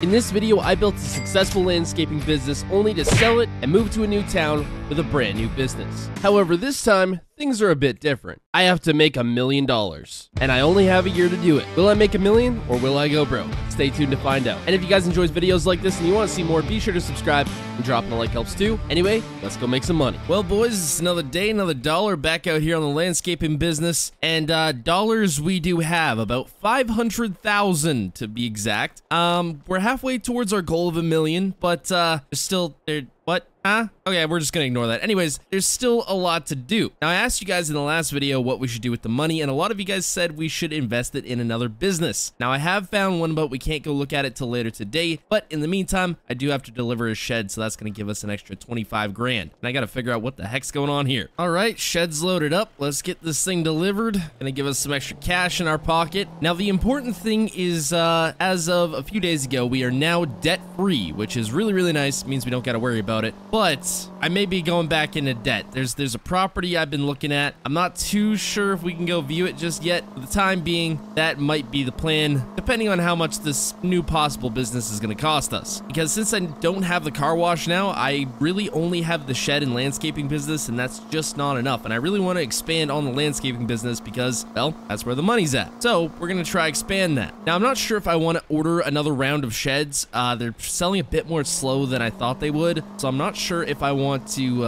In this video, I built a successful landscaping business only to sell it and move to a new town with a brand new business. However, this time, things are a bit different. I have to make $1 million, and I only have a year to do it. Will I make $1 million or will I go broke? Stay tuned to find out. And if you guys enjoy videos like this and you want to see more, be sure to subscribe, and dropping a like helps too. Anyway, let's go make some money. Well, boys, it's another day, another dollar back out here on the landscaping business, and dollars we do have, about 500,000 to be exact. We're halfway towards our goal of $1 million, but there's still what? Huh? Okay, we're just gonna ignore that. Anyways, there's still a lot to do. Now, I asked you guys in the last video what we should do with the money, and a lot of you guys said we should invest it in another business. Now, I have found one, but we can't go look at it till later today. But in the meantime, I do have to deliver a shed, so that's gonna give us an extra 25 grand. And I gotta figure out what the heck's going on here. All right, shed's loaded up. Let's get this thing delivered. Gonna give us some extra cash in our pocket. Now, the important thing is, as of a few days ago, we are now debt-free, which is really, really nice. It means we don't gotta worry about it. But I may be going back into debt. There's a property I've been looking at. I'm not too sure if we can go view it just yet. For the time being, that might be the plan, depending on how much this new possible business is going to cost us. Because since I don't have the car wash now, I really only have the shed and landscaping business, and that's just not enough. And I really want to expand on the landscaping business because, well, that's where the money's at. So we're going to try expand that. Now, I'm not sure if I want to order another round of sheds. They're selling a bit more slow than I thought they would. So I'm not sure if I want to,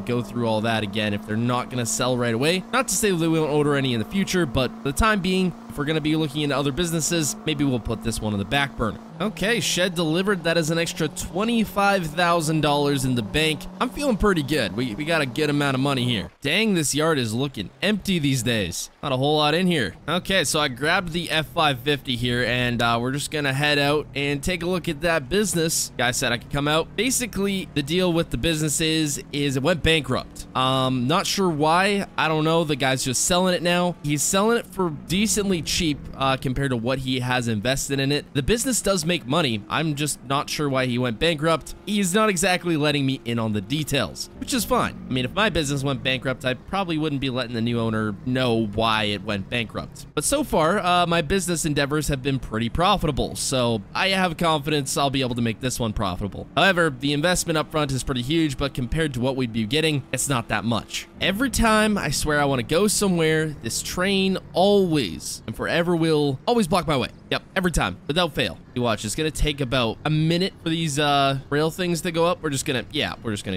go through all that again if they're not going to sell right away. Not to say that we won't order any in the future, but for the time being, if we're going to be looking into other businesses, maybe we'll put this one on the back burner. Okay, shed delivered. That is an extra $25,000 in the bank. I'm feeling pretty good. We got a good amount of money here. Dang, this yard is looking empty these days. Not a whole lot in here. Okay, so I grabbed the F550 here, and we're just gonna head out and take a look at that business. Guy said I could come out. Basically, the deal with the business is it went bankrupt. Not sure why. I don't know. The guy's just selling it now. He's selling it for decently cheap compared to what he has invested in it. The business does make money. I'm just not sure why he went bankrupt. He's not exactly letting me in on the details, which is fine. I mean, if my business went bankrupt, I probably wouldn't be letting the new owner know why it went bankrupt. But so far, my business endeavors have been pretty profitable, so I have confidence I'll be able to make this one profitable. However, the investment up front is pretty huge, but compared to what we'd be getting, it's not that much. Every time I swear I want to go somewhere, this train always and forever will always block my way. Yep, every time, without fail. You watch, it's gonna take about a minute for these rail things to go up. We're just gonna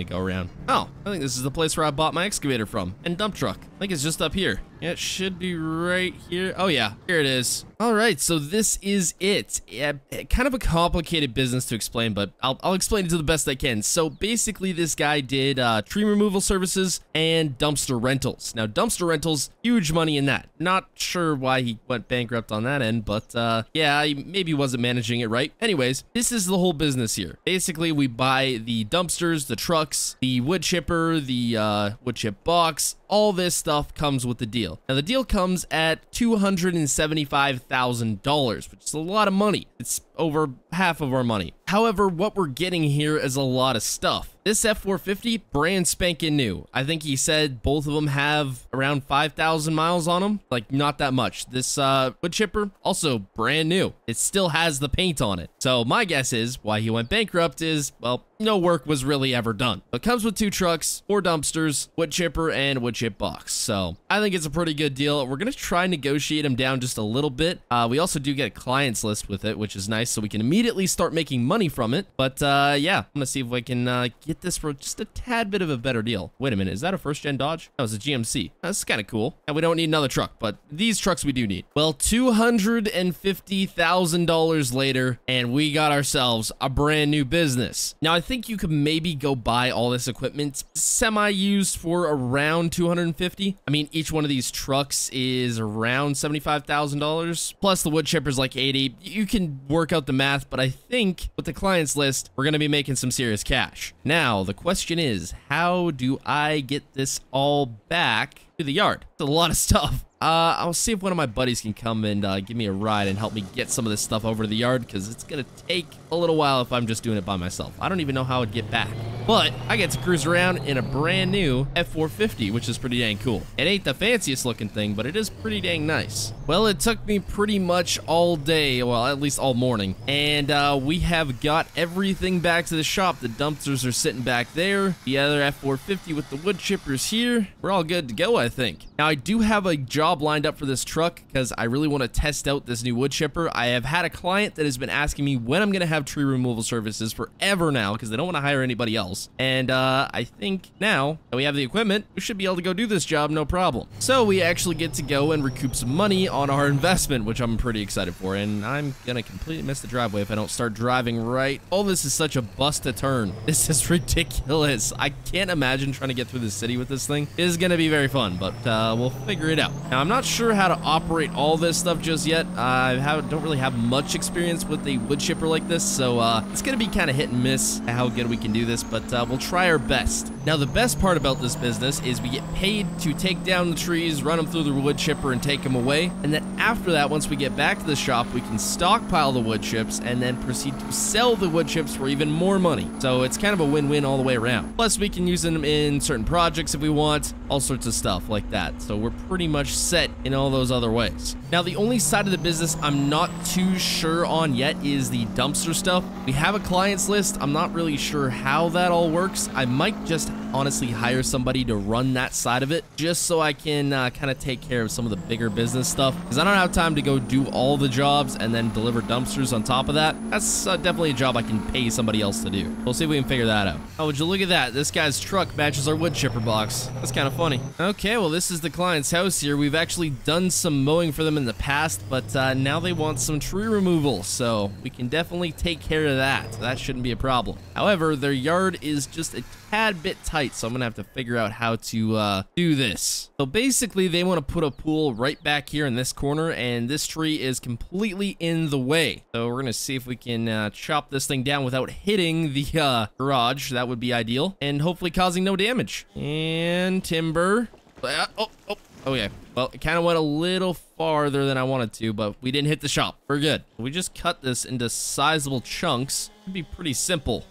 go around. Oh, I think this is the place where I bought my excavator from, and dump truck. I think it's just up here. Yeah, it should be right here. Oh yeah, here it is. All right, so this is it. Yeah, kind of a complicated business to explain, but I'll explain it to the best I can. So basically, this guy did tree removal services and dumpster rentals. Now, dumpster rentals, huge money in that. Not sure why he went bankrupt on that end, but yeah, he maybe wasn't managing it right. Anyways, this is the whole business here. Basically, we buy the dumpsters, the trucks, the wood chipper, the wood chip box. All this stuff comes with the deal. Now, the deal comes at $275,000, which is a lot of money. It's over half of our money. However, what we're getting here is a lot of stuff. This F450, brand spanking new. I think he said both of them have around 5,000 miles on them. Like, not that much. This wood chipper, also brand new. It still has the paint on it. So my guess is why he went bankrupt is, well, no work was really ever done. It comes with 2 trucks, 4 dumpsters, wood chipper, and wood chip box. So I think it's a pretty good deal. We're going to try and negotiate him down just a little bit. We also do get a clients list with it, which is nice, so we can immediately start making money from it. But yeah, I'm going to see if I can get this for just a tad bit of a better deal. Wait a minute, is that a first-gen Dodge? That was a GMC. That's kind of cool. And we don't need another truck, but these trucks we do need. Well, $250,000 later, and we got ourselves a brand new business. Now, I think you could maybe go buy all this equipment semi-used for around $250,000. I mean, each one of these trucks is around $75,000, plus the wood chipper's like $80,000. You can work out the math, but I think with the clients list, we're going to be making some serious cash. Now, the question is, how do I get this all back to the yard? It's a lot of stuff. I'll see if one of my buddies can come and give me a ride and help me get some of this stuff over to the yard, because it's gonna take a little while if I'm just doing it by myself. I don't even know how I'd get back. but I get to cruise around in a brand new F450, which is pretty dang cool. It ain't the fanciest looking thing, but it is pretty dang nice. Well, it took me pretty much all day, well, at least all morning, and we have got everything back to the shop. The dumpsters are sitting back there, the other F450 with the wood chippers here. We're all good to go, I think. Now, I do have a job lined up for this truck because I really want to test out this new wood chipper. I have had a client that has been asking me when I'm going to have tree removal services forever now because they don't want to hire anybody else. And I think now that we have the equipment, we should be able to go do this job no problem. So we actually get to go and recoup some money on our investment, which I'm pretty excited for. And I'm going to completely miss the driveway if I don't start driving right. Oh, this is such a bust to turn. This is ridiculous. I can't imagine trying to get through the city with this thing. It is going to be very fun, but we'll figure it out. Now, I'm not sure how to operate all this stuff just yet. I don't really have much experience with a wood chipper like this, so it's going to be kind of hit and miss how good we can do this, but we'll try our best. Now, the best part about this business is we get paid to take down the trees, run them through the wood chipper, and take them away. And then after that, once we get back to the shop, we can stockpile the wood chips and then proceed to sell the wood chips for even more money. So it's kind of a win-win all the way around. Plus, we can use them in certain projects if we want, all sorts of stuff like that. So we're pretty much set in all those other ways. Now, the only side of the business I'm not too sure on yet is the dumpster stuff. We have a clients list. I'm not really sure how that all works. I might just honestly hire somebody to run that side of it just so I can kind of take care of some of the bigger business stuff because I don't have time to go do all the jobs and then deliver dumpsters on top of that. That's definitely a job I can pay somebody else to do. We'll see if we can figure that out. Oh, would you look at that? This guy's truck matches our wood chipper box. That's kind of funny. Okay, well, this is the client's house here. We've actually done some mowing for them in the past, but now they want some tree removal, so we can definitely take care of that. That shouldn't be a problem. However, their yard is just a tad bit tight, so I'm gonna have to figure out how to do this. So basically, they want to put a pool right back here in this corner, and this tree is completely in the way. So we're gonna see if we can chop this thing down without hitting the garage. That would be ideal, and hopefully causing no damage. And timber. Oh yeah. Well, it kind of went a little farther than I wanted to, but we didn't hit the shop. We're good. We just cut this into sizable chunks. It'd be pretty simple.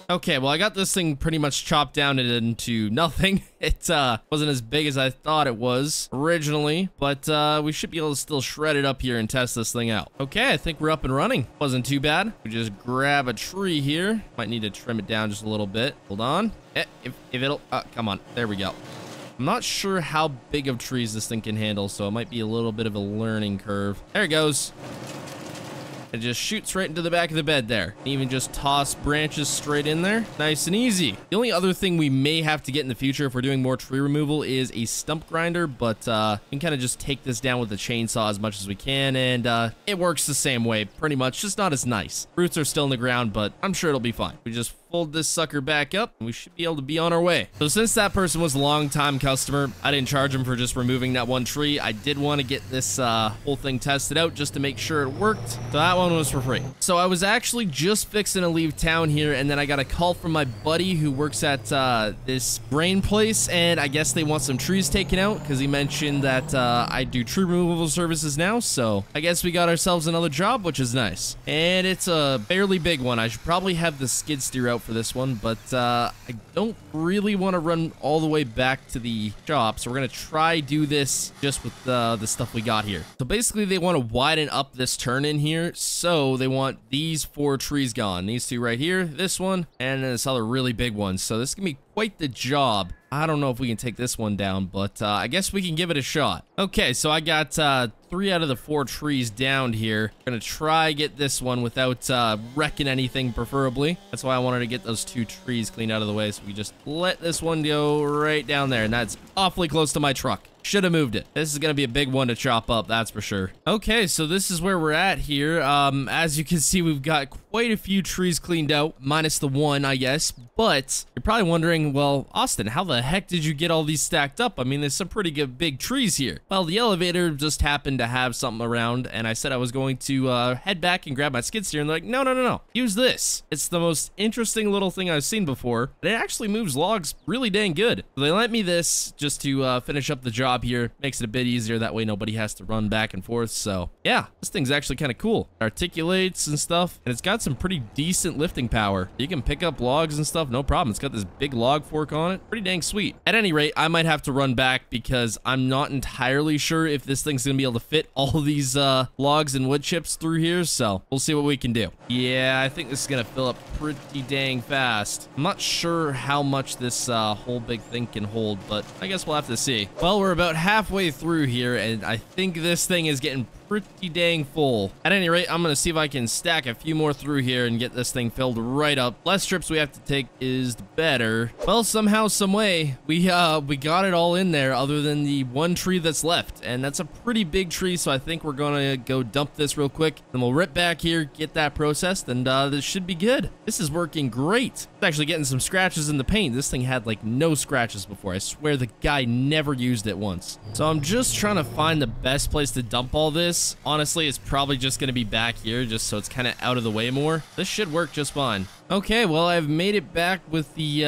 Okay, well, I got this thing pretty much chopped down into nothing. It wasn't as big as I thought it was originally, but we should be able to still shred it up here and test this thing out. Okay, I think we're up and running. Wasn't too bad. We just grab a tree here. Might need to trim it down just a little bit. Hold on. If it'll... come on. There we go. I'm not sure how big of trees this thing can handle, so it might be a little bit of a learning curve. There it goes. It just shoots right into the back of the bed there. Even just toss branches straight in there. Nice and easy. The only other thing we may have to get in the future if we're doing more tree removal is a stump grinder, but we can kind of just take this down with a chainsaw as much as we can, and it works the same way, pretty much, just not as nice. Roots are still in the ground, but I'm sure it'll be fine. We just fold this sucker back up, and we should be able to be on our way. So since that person was a long-time customer, I didn't charge him for just removing that one tree. I did want to get this whole thing tested out just to make sure it worked. So that one was for free. So I was actually just fixing to leave town here, and then I got a call from my buddy who works at this grain place, and I guess they want some trees taken out because he mentioned that I do tree removal services now. So I guess we got ourselves another job, which is nice. And it's a fairly big one. I should probably have the skid steer out for this one, but I don't really want to run all the way back to the shop, so we're gonna try do this just with the stuff we got here. So basically, they want to widen up this turn in here, so they want these 4 trees gone. These 2 right here, this one, and then this other really big one. So this is gonna be quite the job. I don't know if we can take this one down, but I guess we can give it a shot. Okay, so I got 3 out of the 4 trees down here. I'm gonna try get this one without wrecking anything, preferably. That's why I wanted to get those 2 trees cleaned out of the way, so we just let this one go right down there, and that's awfully close to my truck. Should have moved it. This is gonna be a big one to chop up, that's for sure. Okay, so this is where we're at here. As you can see, we've got quite a few trees cleaned out, minus the one, I guess. But you're probably wondering, well, Austin, how the heck did you get all these stacked up? I mean, there's some pretty good big trees here. Well, the elevator just happened to have something around, and I said I was going to head back and grab my skid steer, and they're like, no, use this. It's the most interesting little thing I've seen before. It actually moves logs really dang good. So they lent me this just to finish up the job shop here. Makes it a bit easier. That way nobody has to run back and forth. So yeah, this thing's actually kind of cool. It articulates and stuff, and it's got some pretty decent lifting power. You can pick up logs and stuff, no problem. It's got this big log fork on it. Pretty dang sweet. At any rate, I might have to run back because I'm not entirely sure if this thing's gonna be able to fit all these logs and wood chips through here, so we'll see what we can do. Yeah, I think this is gonna fill up pretty dang fast. I'm not sure how much this whole big thing can hold, but I guess we'll have to see. Well, we're about halfway through here, and I think this thing is getting pretty dang full. At any rate, I'm gonna see if I can stack a few more through here and get this thing filled right up. Less trips we have to take is better. Well, somehow, some way, we got it all in there other than the one tree that's left, and that's a pretty big tree, so I think we're gonna go dump this real quick, then we'll rip back here, get that processed, and this should be good. This is working great. It's actually getting some scratches in the paint. This thing had like no scratches before. I swear the guy never used it once. So I'm just trying to find the best place to dump all this. Honestly, it's probably just going to be back here, just so it's kind of out of the way more. This should work just fine. Okay, well, I've made it back with the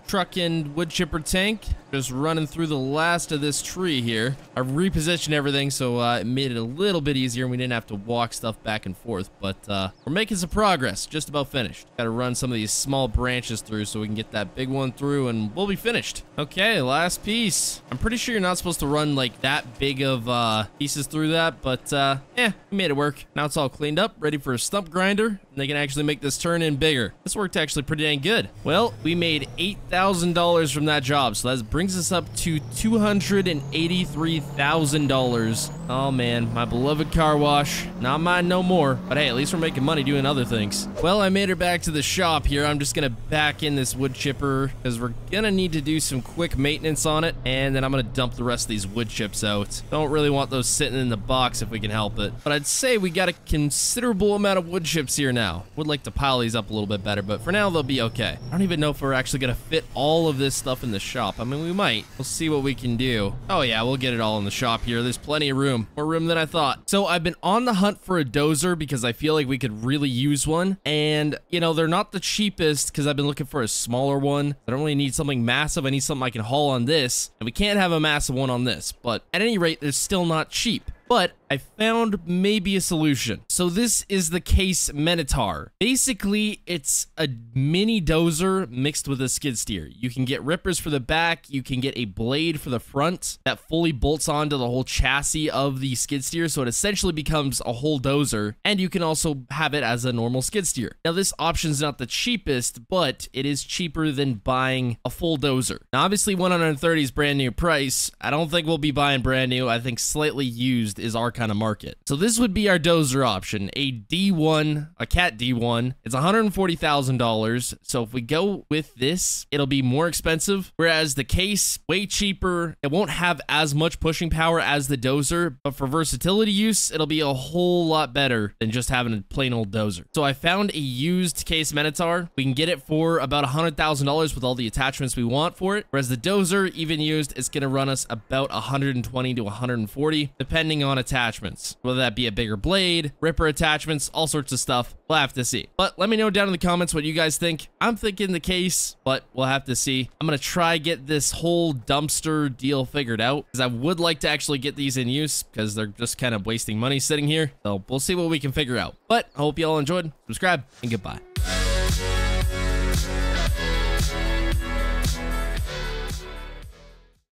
truck and wood chipper tank. Just running through the last of this tree here. I repositioned everything, so it made it a little bit easier, and we didn't have to walk stuff back and forth. But we're making some progress. Just about finished. Got to run some of these small branches through so we can get that big one through, and we'll be finished. Okay, last piece. I'm pretty sure you're not supposed to run like that big of pieces through that, but we made it work. Now it's all cleaned up, ready for a stump grinder, and they can actually make this turn in bigger. This worked actually pretty dang good. Well, we made $8,000 from that job, so that brings us up to $283,000. Oh man, my beloved car wash. Not mine no more, but hey, at least we're making money doing other things. Well, I made her back to the shop here. I'm just gonna back in this wood chipper because we're gonna need to do some quick maintenance on it, and then I'm gonna dump the rest of these wood chips out. Don't really want those sitting in the box if we can help it, but I'd say we got a considerable amount of wood chips here now. Would like to pile these up a little bit better, but for now they'll be okay. I don't even know if we're actually gonna fit all of this stuff in the shop. I mean, we might. We'll see what we can do. Oh yeah, we'll get it all in the shop here. There's plenty of room. More room than I thought. So I've been on the hunt for a dozer because I feel like we could really use one. And, you know, they're not the cheapest because I've been looking for a smaller one. I don't really need something massive. I need something I can haul on this. And we can't have a massive one on this. But at any rate, they're still not cheap. But I found maybe a solution. So this is the Case Minotaur. Basically, it's a mini dozer mixed with a skid steer. You can get rippers for the back. You can get a blade for the front that fully bolts onto the whole chassis of the skid steer. So it essentially becomes a whole dozer. And you can also have it as a normal skid steer. Now, this option is not the cheapest, but it is cheaper than buying a full dozer. Now, obviously, 130 is brand new price. I don't think we'll be buying brand new. I think slightly used is our kind of market. So this would be our dozer option, a D1, a Cat D1. It's $140,000. So if we go with this, it'll be more expensive, whereas the Case, way cheaper. It won't have as much pushing power as the dozer, but for versatility use, it'll be a whole lot better than just having a plain old dozer. So I found a used Case Minotaur. We can get it for about $100,000 with all the attachments we want for it, whereas the dozer, even used, is going to run us about 120 to 140, depending on attachments, whether that be a bigger blade, ripper attachments, all sorts of stuff. We'll have to see. But let me know down in the comments what you guys think. I'm thinking the Case, but we'll have to see. I'm gonna try get this whole dumpster deal figured out because I would like to actually get these in use because they're just kind of wasting money sitting here. So we'll see what we can figure out. But I hope you all enjoyed. Subscribe and goodbye.